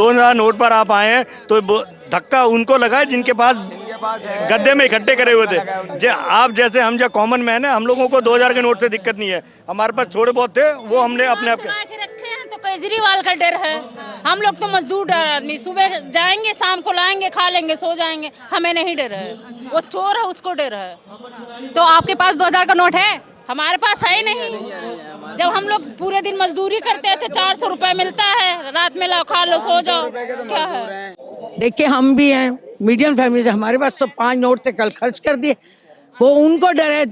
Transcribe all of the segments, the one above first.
2000 note पर आप आए हैं तो धक्का उनको लगा है जिनके पास गद्दे में इकट्ठे करे हुए थे। आप जैसे हम जो कॉमन मैन है, हम लोगों को 2000 के नोट से दिक्कत नहीं है। हमारे पास थोड़े बहुत थे, वो हमने अपने आप के रखे हैं। तो केजरीवाल का डर है, हम लोग तो मजदूर डर आदमी, सुबह जाएंगे शाम को लाएंगे, खा लेंगे, सो जाएंगे, हमें नहीं डर है। वो चोर है, उसको डर है। तो आपके पास 2000 का नोट है? हमारे पास है ही नहीं। जब हम लोग पूरे दिन मजदूरी करते थे, 400 रुपए मिलता है, रात में लाओ खा लो सो जाओ, क्या है। देखिए हम भी हैं मीडियम फैमिली से, हमारे पास तो 5 नोट थे, कल खर्च कर दिए। वो उनको डर है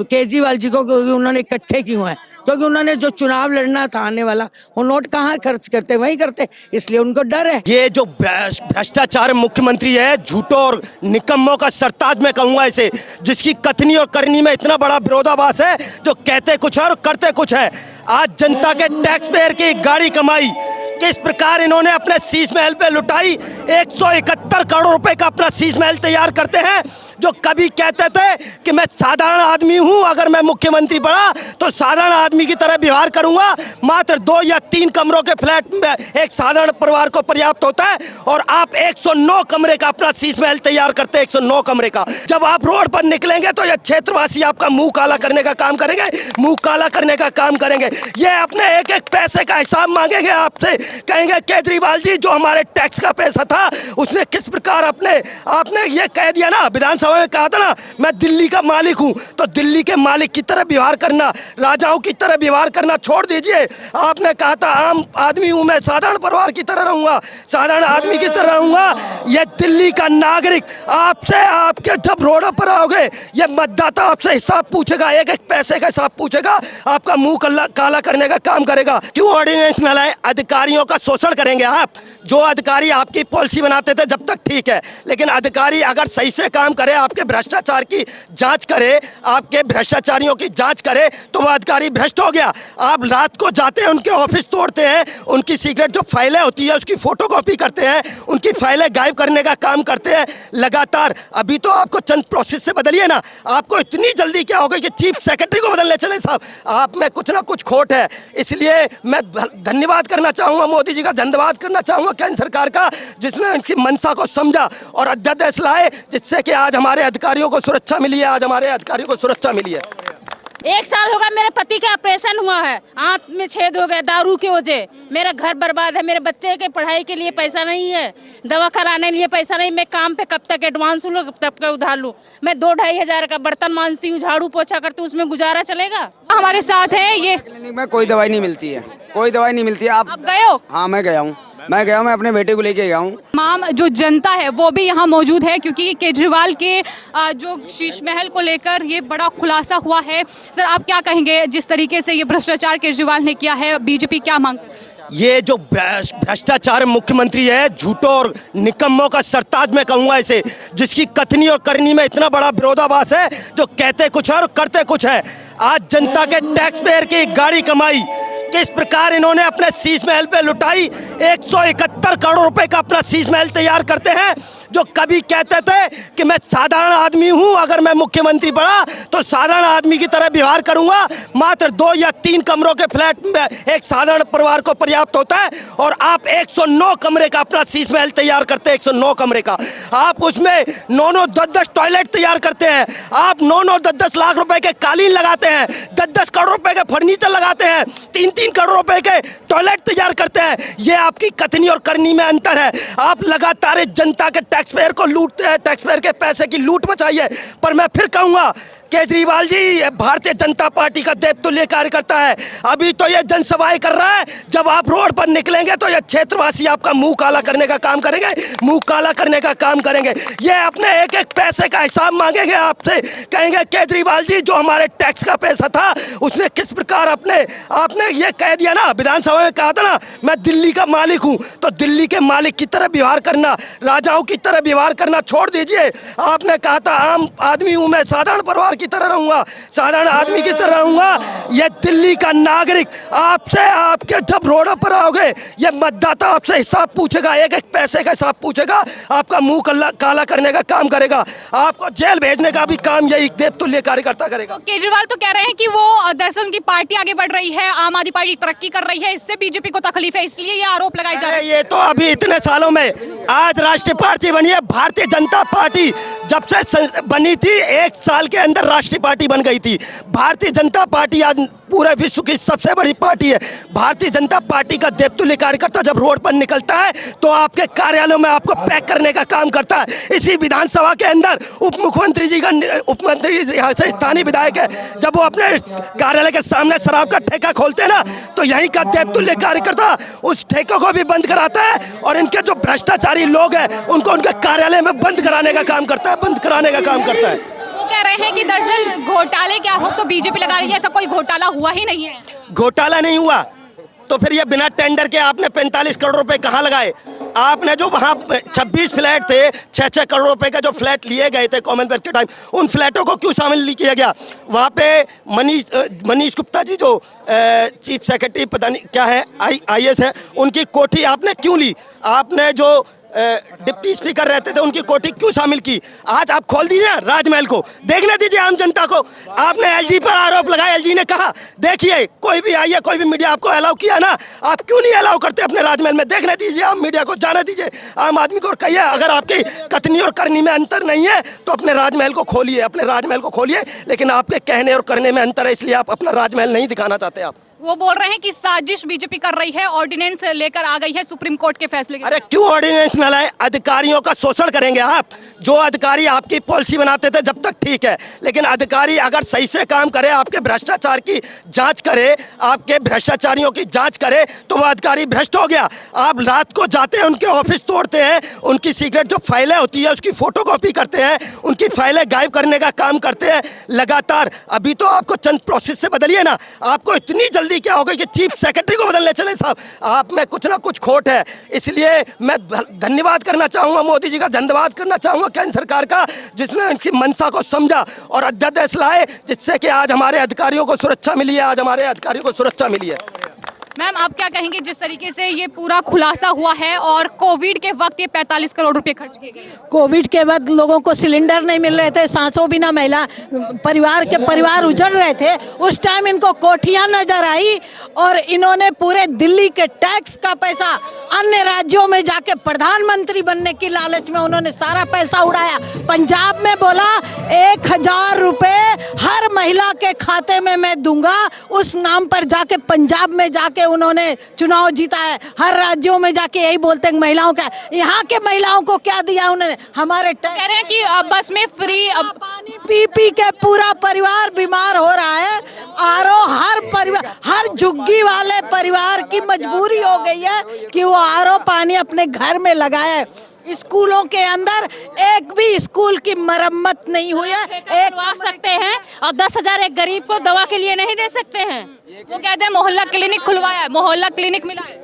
केजरीवाल जी को, क्योंकि उन्होंने इकट्ठे क्यों हैं, क्योंकि उन्होंने जो चुनाव लड़ना था आने वाला, वो नोट कहाँ खर्च करते, वहीं करते, इसलिए उनको डर है। ये जो भ्रष्टाचार मुख्यमंत्री है, झूठों और निकम्मों का सरताज मैं कहूंगा इसे, जिसकी कथनी और करनी में इतना बड़ा विरोधाभास है, जो कहते कुछ है और करते कुछ है। आज जनता के टैक्स पेयर की गाड़ी कमाई किस प्रकार इन्होंने अपने शीश महल पे लुटाई। 171 करोड़ रुपए का अपना शीश महल तैयार करते हैं। जो कभी कहते थे कि मैं साधारण आदमी हूं, अगर मैं मुख्यमंत्री बना तो साधारण आदमी की तरह व्यवहार करूंगा, मात्र 2 या 3 कमरों के फ्लैट में एक साधारण परिवार को पर्याप्त होता है, और आप 109 कमरे का अपना शीश महल तैयार करते हैं। 109 कमरे का। जब आप रोड पर निकलेंगे तो ये क्षेत्रवासी आपका मुंह काला करने का काम करेंगे, मुंह काला करने का काम करेंगे। ये अपने एक एक पैसे का हिसाब मांगेंगे आपसे, कहेंगे केजरीवाल जी जो हमारे टैक्स का पैसा था उसने किस प्रकार आपने ये कह दिया ना, विधानसभा में कहा था ना, मैं दिल्ली का मालिक हूं, तो दिल्ली के मालिक की तरह व्यवहार करना, राजाओं की तरह व्यवहार करना छोड़ दीजिए। आपने कहा था आम आदमी हूं मैं, साधारण परिवार की तरह रहूंगा, साधारण आदमी की तरह रहूंगा। ये दिल्ली का नागरिक आपसे, आपके जब रोडों पर आओगे, ये मतदाता आपसे हिसाब पूछेगा, एक एक पैसे का हिसाब पूछेगा, आपका मुंह काला करने का काम करेगा। क्यों ऑर्डिनेंस न लाए? अधिकारियों का शोषण करेंगे आप। जो अधिकारी आपकी पॉलिसी बनाते थे जब तक ठीक है, लेकिन अधिकारी अगर सही से काम करे, आपके भ्रष्टाचार की जांच करे, आपके भ्रष्टाचारियों की जांच करे, तो वो अधिकारी भ्रष्ट हो गया। आप रात को जाते हैं, उनके ऑफिस तोड़ते हैं, उनकी सीक्रेट जो फाइलें होती है उसकी फोटोकॉपी करते हैं, उनकी फाइलें गायब करने का काम करते हैं लगातार। अभी तो आपको चंद प्रोसेस से बदलिए ना, आपको इतनी जल्दी क्या हो गई कि चीफ सेक्रेटरी को बदलने चले साहब। आप में कुछ ना कुछ खोट है। इसलिए मैं धन्यवाद करना चाहूँगा मोदी जी का, धन्यवाद करना चाहूँगा केंद्र सरकार का, जिसने उनकी मंशा को समझा और अध्यादेश लाए, जिससे कि आज हमारे अधिकारियों को सुरक्षा मिली है, आज हमारे अधिकारियों को सुरक्षा मिली है। 1 साल होगा मेरे पति का ऑपरेशन हुआ है, आंत में छेद हो गया दारू की वजह, मेरा घर बर्बाद है, मेरे बच्चे के पढ़ाई के लिए पैसा नहीं है, दवा कराने के लिए पैसा नहीं, मैं काम पे कब तक एडवांस लूँ, कब तक उधार लूँ। मैं 2-2.5 हज़ार का बर्तन मांजती हूँ, झाड़ू पोछा करती हूँ, उसमें गुजारा चलेगा? हमारे साथ है ये। क्लिनिक में कोई दवाई नहीं मिलती है, कोई दवाई नहीं मिलती है। आप गए हो? हाँ मैं गया हूँ, मैं अपने बेटे को लेके गया हूँ। तमाम जो जनता है वो भी यहाँ मौजूद है, क्योंकि केजरीवाल के जो शीश महल को लेकर ये बड़ा खुलासा हुआ है। सर आप क्या कहेंगे, जिस तरीके से ये भ्रष्टाचार केजरीवाल ने किया है, बीजेपी क्या मांग? ये जो भ्रष्टाचार मुख्यमंत्री है, झूठों और निकम्मों का सरताज मैं कहूंगा इसे, जिसकी कथनी और करनी में इतना बड़ा विरोधाभास है, जो कहते कुछ है और करते कुछ है। आज जनता के टैक्स पेयर की गाड़ी कमाई किस प्रकार इन्होंने अपने शीश महल पे लुटाई। 171 करोड़ रुपए का अपना शीश महल तैयार करते हैं। जो कभी कहते थे कि मैं साधारण आदमी हूं, अगर मैं मुख्यमंत्री बना तो साधारण आदमी की तरह व्यवहार करूंगा, मात्र 2 या 3 कमरों के फ्लैट में एक साधारण परिवार को पर्याप्त होता है, और आप 109 कमरे का अपना शीश महल तैयार करते हैं। 109 कमरे का। आप उसमें 9-9, 10-10 टॉयलेट तैयार करते हैं। आप 9-9, 10-10 लाख रुपए के कालीन लगाते हैं, 10-10 करोड़ रुपए के फर्नीचर लगाते हैं, 3-3 करोड़ रुपए के टॉयलेट तैयार करते हैं। ये आपकी कथनी और करनी में अंतर है। आप लगातार जनता के टैक्स पेयर को लूटते हैं, टैक्स पेयर के पैसे की लूट मचाइए। पर मैं फिर कहूंगा केजरीवाल जी भारतीय जनता पार्टी का देवतुल्य कार्यकर्ता है। अभी तो ये जनसभाएं कर रहा है, जब आप रोड पर निकलेंगे तो ये क्षेत्रवासी आपका मुंह काला करने का काम करेंगे, मुंह काला करने का काम करेंगे। ये अपने एक एक पैसे का हिसाब मांगेंगे आपसे, कहेंगे केजरीवाल जी जो हमारे टैक्स का पैसा था उसने किस प्रकार आपने ये कह दिया ना, विधानसभा में कहा था ना, मैं दिल्ली का मालिक हूं, तो दिल्ली के मालिक की तरह व्यवहार करना, राजाओं की तरह व्यवहार करना छोड़ दीजिए। आपने कहा था आम आदमी हूं मैं, साधारण परिवार परिवार की तरह रहूंगा, साधारण आदमी की तरह रहूंगा। ये दिल्ली का नागरिक आपसे, आपके जब रोडों पर आओगे, ये मतदाता आपसे हिसाब पूछेगा, एक एक पैसे का हिसाब पूछेगा, आपका मुंह काला करने का काम करेगा, आपको जेल भेजने का भी काम यही देवतुल्य कार्यकर्ता करेगा। तो केजरीवाल तो कह रहे हैं कि वो दरअसल उनकी पार्टी आगे बढ़ रही है, आम आदमी पार्टी तरक्की कर रही है, इससे बीजेपी को तकलीफ है, इसलिए ये आरोप लगाए जा रहे हैं। ये तो अभी इतने सालों में आज राष्ट्रीय पार्टी बनी है। भारतीय जनता पार्टी जब से बनी थी, 1 साल के अंदर राष्ट्रीय पार्टी बन गई थी। भारतीय जनता पार्टी आज पूरे विश्व की सबसे बड़ी पार्टी है। भारतीय जनता पार्टी का देवतुल्य कार्यकर्ता जब रोड पर निकलता है तो आपके कार्यालयों में आपको पैक करने का काम करता है। इसी विधानसभा के अंदर उप मुख्यमंत्री यहाँ से स्थानीय विधायक है, जब वो अपने कार्यालय के सामने शराब का ठेका खोलते हैं ना, तो यहीं का देवतुल्य कार्यकर्ता उस ठेके को भी बंद कराता है और इनके जो भ्रष्टाचारी लोग हैं उनको उनके कार्यालय में बंद कराने का काम करता है, बंद कराने का काम करता है। वो कह रहे हैं कि दरअसल घोटाले के आरोप तो बीजेपी लगा रही है, ऐसा कोई घोटाला हुआ ही नहीं है। घोटाला नहीं हुआ तो फिर ये बिना टेंडर के आपने 45 करोड़ रुपए कहाँ लगाए? आपने जो वहाँ 26 फ्लैट थे, 6-6 करोड़ रुपए का जो फ्लैट लिए गए थे कॉमनवेल्थ के टाइम, उन फ्लैटों को क्यों शामिल नहीं किया गया? वहाँ पे मनीष गुप्ता जी जो चीफ सेक्रेटरी पता नहीं क्या है, IAS है, उनकी कोठी आपने क्यों ली? आपने जो डिप्टी स्पीकर रहते थे उनकी कोठी क्यों शामिल की? आज आप खोल दीजिए ना राजमहल को, देखने दीजिए आम जनता को। आपने LG पर आरोप लगाया, LG ने कहा देखिए कोई भी आई है, कोई भी मीडिया आपको अलाउ किया ना, आप क्यों नहीं अलाउ करते अपने राजमहल में? देखने दीजिए, आप मीडिया को जाने दीजिए, आम आदमी को कहिए अगर आपकी कथनी और करनी में अंतर नहीं है तो अपने राजमहल को खोलिए, अपने राजमहल को खोलिए। लेकिन आपके कहने और करने में अंतर है, इसलिए आप अपना राजमहल नहीं दिखाना चाहते। आप वो बोल रहे हैं कि साजिश बीजेपी कर रही है, ऑर्डिनेंस लेकर आ गई है सुप्रीम कोर्ट के फैसले के। अरे क्यों ऑर्डिनेंस न लाए? अधिकारियों का शोषण करेंगे आप। जो अधिकारी आपकी पॉलिसी बनाते थे जब तक ठीक है, लेकिन अधिकारी अगर सही से काम करे, आपके भ्रष्टाचार की जांच करे, आपके भ्रष्टाचारियों की जांच करे, तो वो अधिकारी भ्रष्ट हो गया। आप रात को जाते हैं, उनके ऑफिस तोड़ते हैं, उनकी सीक्रेट जो फाइलें होती है उसकी फोटोकॉपी करते हैं, उनकी फाइलें गायब करने का काम करते हैं लगातार। अभी तो आपको चंद प्रोसेस से बदलिए ना, आपको इतनी जल्दी क्या हो गई कि चीफ सेक्रेटरी को बदलने चले? साहब आप में कुछ ना कुछ खोट है। इसलिए मैं धन्यवाद करना चाहूंगा, मोदी जी का धन्यवाद करना चाहूंगा केंद्र सरकार का, जिसने उनकी मंशा को समझा और अध्यादेश लाए, जिससे कि आज हमारे अधिकारियों को सुरक्षा मिली है, आज हमारे अधिकारियों को सुरक्षा मिली है। मैम आप क्या कहेंगे जिस तरीके से ये पूरा खुलासा हुआ है और कोविड के वक्त ये 45 करोड़ रुपए खर्च किए गए? कोविड के बाद लोगों को सिलेंडर नहीं मिल रहे थे, सांसों बिना महिला परिवार उजड़ रहे थे, उस टाइम इनको कोठियां नजर आई और इन्होंने पूरे दिल्ली के टैक्स का पैसा अन्य राज्यों में जाके प्रधानमंत्री बनने की लालच में उन्होंने सारा पैसा उड़ाया। पंजाब में बोला 1000 रुपए हर महिला के खाते में मैं दूंगा, उस नाम पर जाके पंजाब में जाके उन्होंने चुनाव जीता है। हर राज्यों में जाके यही बोलते हैं महिलाओं का, यहाँ के महिलाओं को क्या दिया उन्होंने? हमारे कह रहे हैं कि बस में फ्री पानी पी पी के पूरा परिवार बीमार हो रहा है। आरओ हर परिवार, हर झुग्गी वाले परिवार की मजबूरी हो गई है कि वो आरओ पानी अपने घर में लगाए। स्कूलों के अंदर एक भी स्कूल की मरम्मत नहीं हुई है। करवा सकते हैं और 10,000 एक गरीब को दवा के लिए नहीं दे सकते हैं। वो कहते हैं मोहल्ला क्लिनिक खुलवाया है, मोहल्ला क्लिनिक मिला है,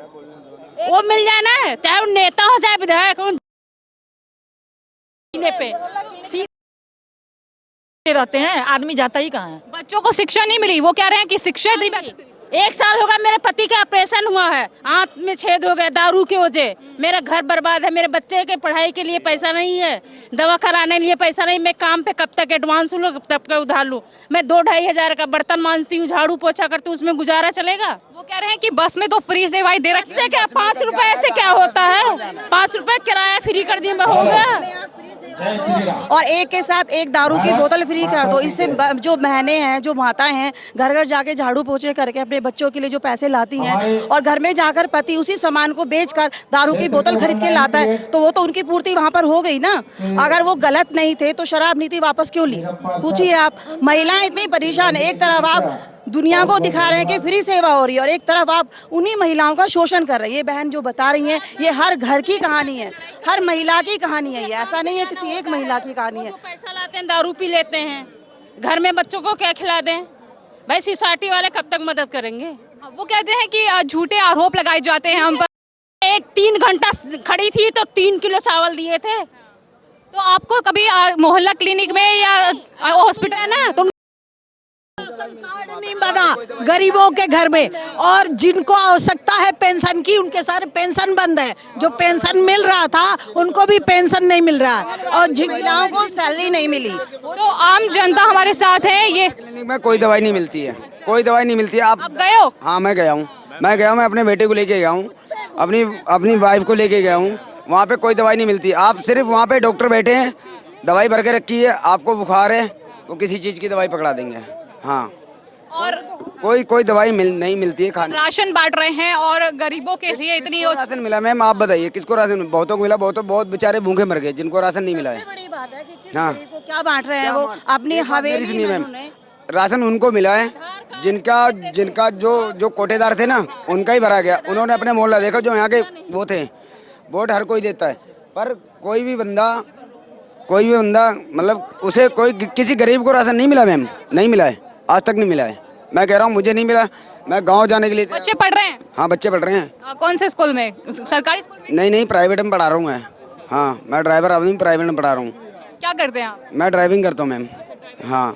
वो मिल जाए ना, चाहे वो नेता हो चाहे विधायक हो, पे रहते हैं, आदमी जाता ही कहाँ है? बच्चों को शिक्षा नहीं मिली। वो कह रहे हैं कि शिक्षा दी। 1 साल होगा मेरे पति का ऑपरेशन हुआ है, आंत में छेद हो गया दारू की वजह, मेरा घर बर्बाद है, मेरे बच्चे के पढ़ाई के लिए पैसा नहीं है, दवा कराने के लिए पैसा नहीं, मैं काम पे कब तक एडवांस लूँ, कब तक उधार लूँ? मैं 2-2.5 हज़ार का बर्तन मांजती हूँ, झाड़ू पोछा करती हूँ, उसमें गुजारा चलेगा? वो कह रहे हैं कि बस में तो फ्री सेवाएं दे रखी है। क्या 5 रुपए से क्या होता है? 5 रुपए किराया फ्री कर दिए हो गया। और एक के साथ एक दारू की बोतल फ्री कर दो। इससे जो बहनें हैं, जो माताएं हैं, घर घर जाके झाड़ू पोछे करके अपने बच्चों के लिए जो पैसे लाती हैं और घर में जाकर पति उसी सामान को बेचकर दारू की बोतल खरीद के लाता है, तो वो तो उनकी पूर्ति वहाँ पर हो गई ना। अगर वो गलत नहीं थे तो शराब नीति वापस क्यों ली? पूछिए आप। महिलाएं इतनी परेशान है, एक तरफ आप दुनिया को दिखा रहे हैं कि फ्री सेवा हो रही है और एक तरफ आप उन्हीं महिलाओं का शोषण कर रहे हैं। ये बहन जो बता रही हैं, ये हर घर की कहानी है, हर महिला की कहानी है, ये ऐसा नहीं है किसी एक महिला की कहानी है। पैसा लाते हैं, दारू पी लेते हैं, घर में बच्चों को क्या खिला दें? भाई सोसाइटी वाले कब तक मदद करेंगे? वो कहते हैं कि झूठे आरोप लगाए जाते हैं हम पर। 3 घंटा खड़ी थी तो 3 किलो चावल दिए थे, तो आपको कभी मोहल्ला क्लिनिक में या हॉस्पिटल है ना, तो कार्ड नहीं बना गरीबों के घर में, और जिनको आवश्यकता है पेंशन की उनके सारे पेंशन बंद है। जो पेंशन मिल रहा था उनको भी पेंशन नहीं मिल रहा है, और महिलाओं को सैलरी नहीं मिली। तो आम जनता हमारे साथ है। ये क्लिनिक में कोई दवाई नहीं मिलती है, कोई दवाई नहीं मिलती है। आप गए हो? हाँ मैं गया हूँ, मैं अपने बेटे को लेके गया हूँ, अपनी वाइफ को लेके गया हूँ। वहाँ पे कोई दवाई नहीं मिलती। आप सिर्फ वहाँ पे डॉक्टर बैठे हैं, दवाई भर के रखी है, आपको बुखार है वो किसी चीज़ की दवाई पकड़ा देंगे। हाँ, और कोई दवाई नहीं मिलती है खाने। राशन बांट रहे हैं और गरीबों के लिए इतनी राशन मिला मैम, आप बताइए किसको राशन? बहुतों को मिला, बहुत बेचारे भूखे मर गए जिनको राशन नहीं मिला है। बड़ी बात है कि किस हाँ। गरीब को क्या बांट रहे हैं वो अपनी हवेली सुनिए में मैम, उन्होंने। राशन उनको मिला है जिनका जो कोटेदार थे ना, उनका ही भरा गया। उन्होंने अपने मोहल्ला देखा, जो यहाँ के वो थे। वोट हर कोई देता है, पर कोई भी बंदा मतलब उसे किसी गरीब को राशन नहीं मिला मैम, नहीं मिला है, आज तक नहीं मिला है। मैं कह रहा हूँ मुझे नहीं मिला, मैं गांव जाने के लिए। बच्चे पढ़ रहे हैं? हाँ बच्चे पढ़ रहे हैं। कौन से स्कूल में? सरकारी स्कूल में? नहीं प्राइवेट में पढ़ा रहा हूँ मैं। हाँ मैं ड्राइवर आदमी, प्राइवेट में पढ़ा रहा हूँ। क्या करते हैं आप? मैं ड्राइविंग करता हूँ मैम। हाँ,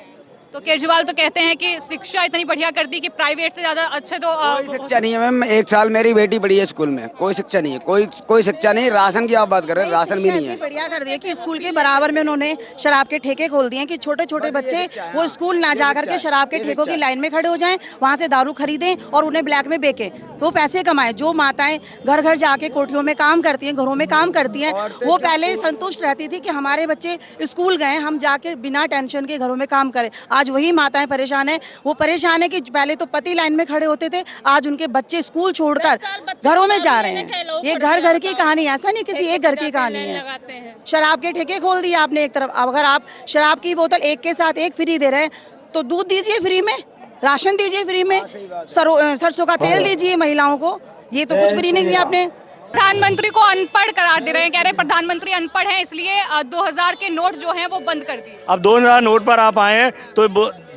तो केजरीवाल तो कहते हैं कि शिक्षा इतनी बढ़िया कर दी कि प्राइवेट से ज्यादा अच्छे तो कोई शिक्षा नहीं है मैम। 1 साल मेरी बेटी पढ़ी है स्कूल में, कोई शिक्षा नहीं है, कोई शिक्षा नहीं। राशन की आप बात कर रहे हैं, राशन भी नहीं है। बढ़िया कर दिया कि स्कूल के बराबर में उन्होंने शराब के ठेके खोल दिए कि छोटे छोटे बच्चे वो स्कूल ना जा करके शराब के ठेकों की लाइन में खड़े हो जाएं, वहाँ से दारू खरीदें और उन्हें ब्लैक में बेचें, तो पैसे कमाएं। जो माताएं घर घर जाके कोठियों में काम करती हैं, घरों में काम करती हैं, वो पहले संतुष्ट रहती थी कि हमारे बच्चे स्कूल गए, हम जाके बिना टेंशन के घरों में काम करें। आज वही माताएं परेशान है। वो परेशान है कि पहले तो पति लाइन में खड़े होते थे, आज उनके बच्चे स्कूल छोड़कर घरों में जा रहे हैं। ये घर घर की कहानी, ऐसा नहीं किसी एक घर की कहानी है। शराब के ठेके खोल दिए आपने एक तरफ। अगर आप शराब की बोतल एक के साथ एक फ्री दे रहे हैं तो दूध दीजिए फ्री में, राशन दीजिए फ्री में, सरसों का तेल दीजिए महिलाओं को। ये तो कुछ फ्री नहीं दिया आपने। प्रधानमंत्री को अनपढ़ करार दे रहे हैं, कह रहे हैं प्रधानमंत्री अनपढ़ हैं, इसलिए 2000 के नोट जो हैं वो बंद कर दिए। अब 2000 नोट पर आप आए हैं तो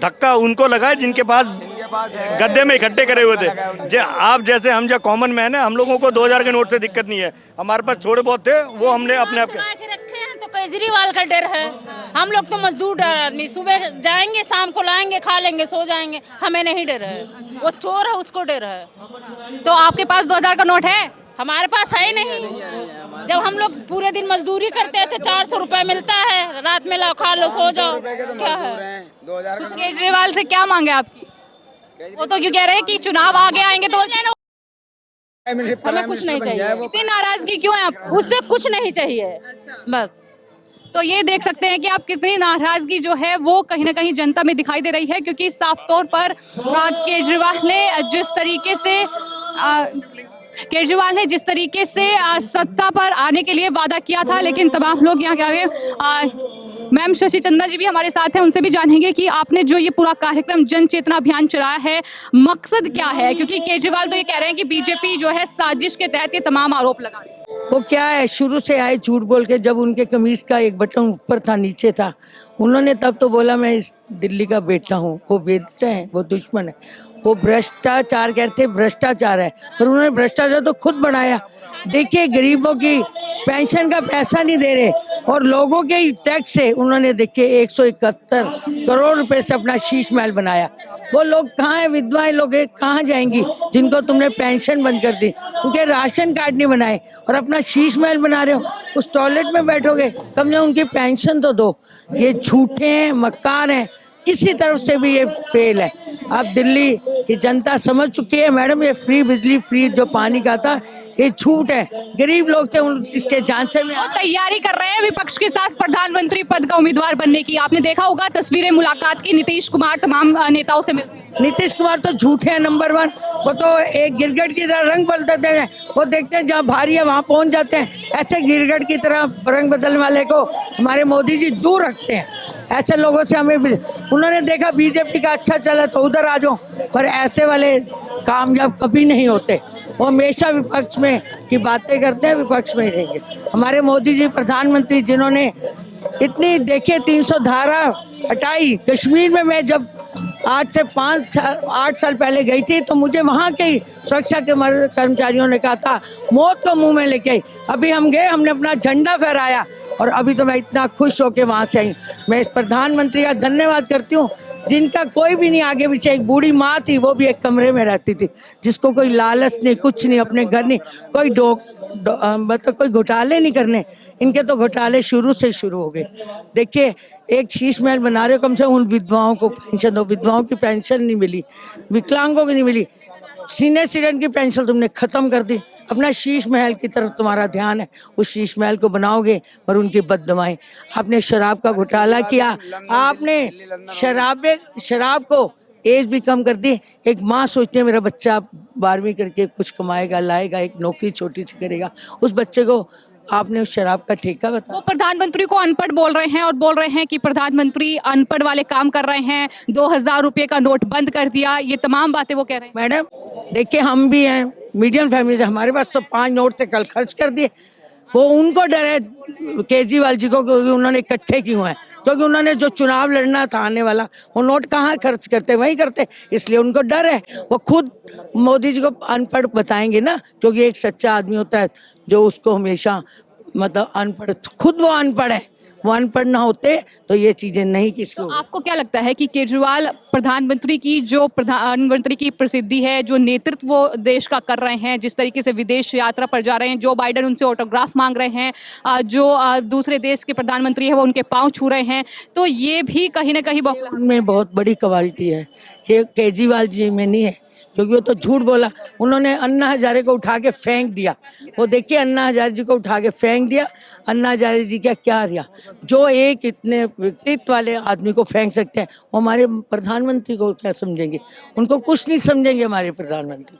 धक्का उनको लगा है जिनके पास गद्दे में इकट्ठे करे हुए थे। आप जैसे हम जो कॉमन मैन है, हम लोगों को 2000 के नोट से दिक्कत नहीं है। हमारे पास थोड़े बहुत थे, वो हमने अपने आप रखे हैं। तो केजरीवाल का डर है। हम लोग तो मजदूर आदमी, सुबह जाएंगे शाम को लाएंगे, खा लेंगे, सो जाएंगे, हमें नहीं डर है। वो चोर है, उसको डर है। तो आपके पास 2000 का नोट है? हमारे पास है ही नहीं। जब हम लोग पूरे दिन मजदूरी करते थे, 400 रुपए मिलता है, रात में लाओ खा लो सो जाओ। क्या है? कुछ केजरीवाल से क्या मांगे आपकी? वो तो क्यों कह रहे हैं कि चुनाव आगे आएंगे तो हमें कुछ नहीं चाहिए। इतनी नाराजगी क्यों है आपको? उससे कुछ नहीं चाहिए बस। तो ये देख सकते हैं कि आप कितनी नाराजगी जो है वो कहीं ना कहीं जनता में दिखाई दे रही है, क्योंकि साफ तौर पर केजरीवाल ने जिस तरीके से सत्ता पर आने के लिए वादा किया था, लेकिन तमाम लोग यहाँ क्या गए। मैम शशि चंद्रा जी भी हमारे साथ हैं, उनसे भी जानेंगे कि आपने जो ये पूरा कार्यक्रम जन चेतना अभियान चलाया है, मकसद क्या है? क्योंकि केजरीवाल तो ये कह रहे हैं कि बीजेपी जो है साजिश के तहत ये तमाम आरोप लगा रही है। वो क्या है, शुरू से आए झूठ बोल के। जब उनके कमीज का एक बटन ऊपर था नीचे था, उन्होंने तब तो बोला मैं इस दिल्ली का बेटा हूँ। वो बेटे हैं, वो दुश्मन है, वो भ्रष्टाचार कहते भ्रष्टाचार है, पर उन्होंने भ्रष्टाचार तो खुद बढ़ाया। देखिए गरीबों की पेंशन का पैसा नहीं दे रहे, और लोगों के टैक्स से उन्होंने देखिए 171 करोड़ रुपए से अपना शीश महल बनाया। वो लोग कहाँ हैं, विधवाएं लोग कहाँ जाएंगी जिनको तुमने पेंशन बंद कर दी, उनके राशन कार्ड नहीं बनाए और अपना शीश महल बना रहे हो। उस टॉयलेट में बैठोगे, कम से कम उनकी पेंशन तो दो। ये झूठे हैं, मक्कार हैं, किसी तरफ से भी ये फेल है। अब दिल्ली की जनता समझ चुकी है मैडम, ये फ्री बिजली, फ्री जो पानी का था, ये झूठ है। गरीब लोग थे, इसके झांसे में तैयारी कर रहे हैं विपक्ष के साथ प्रधानमंत्री पद का उम्मीदवार बनने की। आपने देखा होगा तस्वीरें मुलाकात की, नीतीश कुमार तमाम नेताओं से मिलते हैं। नीतीश कुमार तो झूठे हैं नंबर 1। वो तो एक गिरगट की तरह रंग बदलते हैं। वो देखते हैं जहाँ भारी है वहाँ पहुँच जाते हैं। ऐसे गिरगट की तरह रंग बदलने वाले को हमारे मोदी जी दूर रखते हैं। ऐसे लोगों से हमें, उन्होंने देखा बीजेपी का अच्छा चला तो उधर आ जाओ, पर ऐसे वाले कामयाब कभी नहीं होते। वो हमेशा विपक्ष में की बातें करते हैं, विपक्ष में ही रहेंगे। हमारे मोदी जी प्रधानमंत्री, जिन्होंने इतनी देखिए 300 धारा हटाई। कश्मीर में मैं जब आज से 8 साल पहले गई थी तो मुझे वहाँ के ही सुरक्षा के कर्मचारियों ने कहा था मौत को मुंह में लेके आई। अभी हम गए, हमने अपना झंडा फहराया और अभी तो मैं इतना खुश होके वहाँ से आई। मैं इस प्रधानमंत्री का धन्यवाद करती हूँ जिनका कोई भी नहीं आगे पीछे। एक बूढ़ी माँ थी, वो भी एक कमरे में रहती थी, जिसको कोई लालच नहीं, कुछ नहीं, अपने घर नहीं, कोई मतलब कोई घोटाले नहीं करने। इनके तो घोटाले शुरू से शुरू हो गए। देखिए, एक शीश महल बना रहे हो, कम से कम उन विधवाओं को पेंशन दो। विधवाओं की पेंशन नहीं मिली, विकलांगों की नहीं मिली, सीनियर सिटीजन की पेंशन तुमने खत्म कर दी। अपना शीश महल की तरफ तुम्हारा ध्यान है, उस शीश महल को बनाओगे और उनकी बददुआएं। आपने शराब का घोटाला किया, आपने शराब को एज भी कम कर दी। एक माँ सोचती है मेरा बच्चा 12वीं करके कुछ कमाएगा, लाएगा, एक नौकरी छोटी सी करेगा, उस बच्चे को आपने उस शराब का ठेका बताया। वो प्रधानमंत्री को अनपढ़ बोल रहे हैं और बोल रहे हैं कि प्रधानमंत्री अनपढ़ वाले काम कर रहे हैं, 2000 रुपये का नोट बंद कर दिया, ये तमाम बातें वो कह रहे हैं। मैडम देखिए, हम भी हैं मीडियम फैमिली से, हमारे पास तो 5 नोट थे, कल खर्च कर दिए। वो उनको डर है केजरीवाल जी को, क्योंकि उन्होंने इकट्ठे क्यों हैं, क्योंकि उन्होंने जो चुनाव लड़ना था आने वाला, वो नोट कहाँ खर्च करते, वहीं करते, इसलिए उनको डर है। वो खुद मोदी जी को अनपढ़ बताएंगे ना, क्योंकि एक सच्चा आदमी होता है जो उसको हमेशा मतलब अनपढ़, खुद वो अनपढ़ है, वो अनपढ़ ना होते तो ये चीजें नहीं किसको। तो आपको क्या लगता है कि केजरीवाल प्रधानमंत्री की जो प्रधानमंत्री की प्रसिद्धि है, जो नेतृत्व वो देश का कर रहे हैं, जिस तरीके से विदेश यात्रा पर जा रहे हैं, जो बाइडेन उनसे ऑटोग्राफ मांग रहे हैं, जो दूसरे देश के प्रधानमंत्री है वो उनके पांव छू रहे हैं, तो ये भी कहीं ना कहीं में बहुत बड़ी क्वालिटी है, ये केजरीवाल जी में नहीं है, क्योंकि वो तो झूठ बोला। उन्होंने अन्ना हजारे को उठा के फेंक दिया। वो देखिए, अन्ना हजारे जी को उठा के फेंक दिया। अन्ना हजारे जी का क्या रिया, जो एक इतने व्यक्तित्व वाले आदमी को फेंक सकते हैं, वो हमारे प्रधानमंत्री को क्या समझेंगे? उनको कुछ नहीं समझेंगे हमारे प्रधानमंत्री।